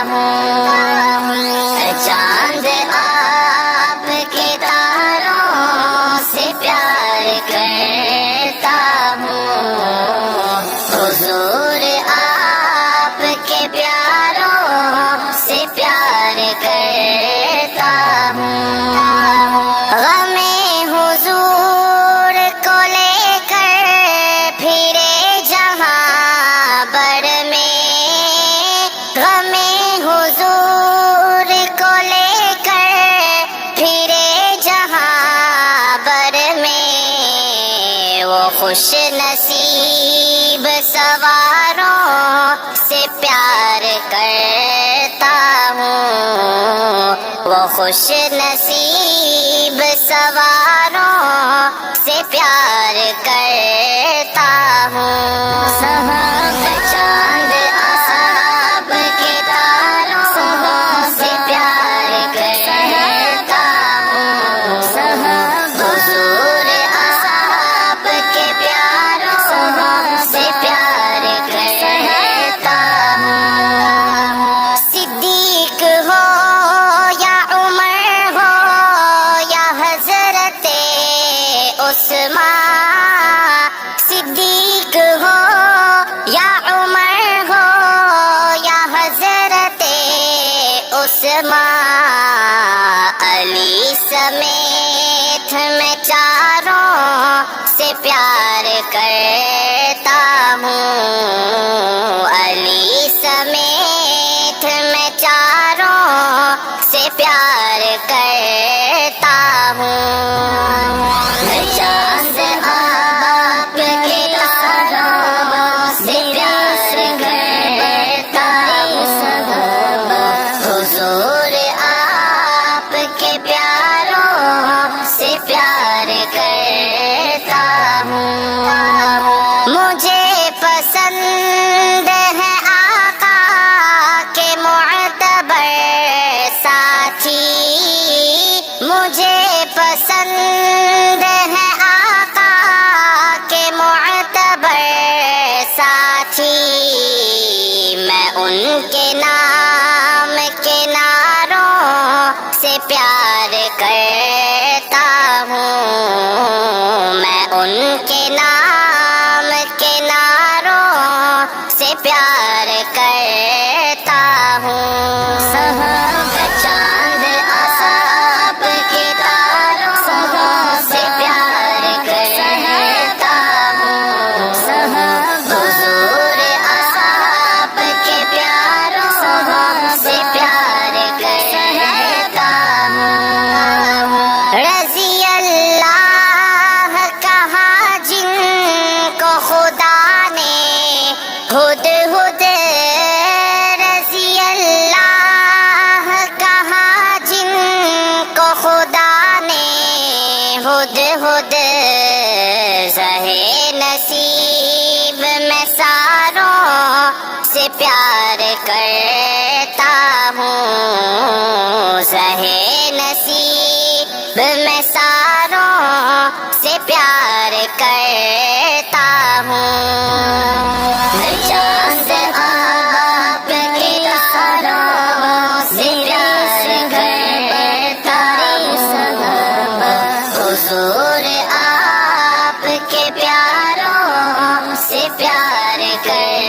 ہوں، چاند آپ کے تاروں سے پیار کرتا ہوں، حضور آپ کے پیاروں سے پیار کرتا ہوں، غم حضور کو لے کر پھرے جہاں بر میں، غم حضور کو لے کر پھرے جہاں بر میں، وہ خوش نصیب سواروں سے پیار کرتا ہوں، وہ خوش نصیب سواروں سے پیار کرتا ہوں، چاند آپ کے تاروں سے پیار کرتا ہوں، حضور آپ کے پیاروں سے پیار کرتا ہوں، صدیق ہو یا عمر ہو یا حضرت عثمان، صدیق ہو یا عمر ہو یا حضرت عثمان، علی سمیت میں چاروں سے پیار کرتا ہوں، علی سمیت میں چاروں سے پیار کرتا ہوں، چاند آپ کے تاروں سے پیار کرتا ہوں، حضور آپ کے پیاروں سے پیار کرتا ہوں، مجھے پسند ہے آقا کے معتبر ساتھی، مجھے پسند ہے آقا کے معتبر ساتھی، میں ان کے نام کے نعروں سے پیار کرتا ہوں، میں ان کے نام کے نعروں سے پیار کرتا ہوں، چاند آپ کے تاروں سے پیار کرتا ہوں، حضور آپ کے پیاروں سے پیار کرتا ہوں، رضی اللہ کہا جن کو خدا نے ہد ہد، رضی اللہ کہا جن کو خدا نے ہد ہد، زہے نصیب میں ساروں سے پیار کرتا ہوں، زہے نصیب میں ساروں سے پیار کرتا ہوں، چاند آپ کے تاروں سے پیار کرتا ہوں، حضور آپ کے پیاروں سے پیار کرتا